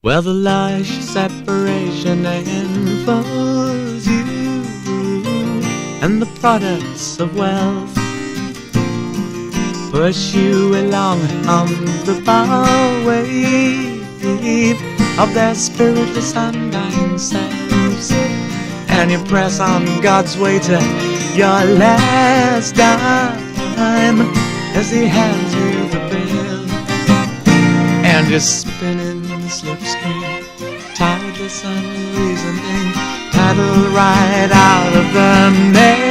Well, the lush separation enfolds you, and the products of wealth push you along on the bow wave of their spiritless undying selves, and you press on God's way to your last dime as He hands you the bill, and you're spinning in the slipstream, tideless, unreasoning, paddle right out of the mail.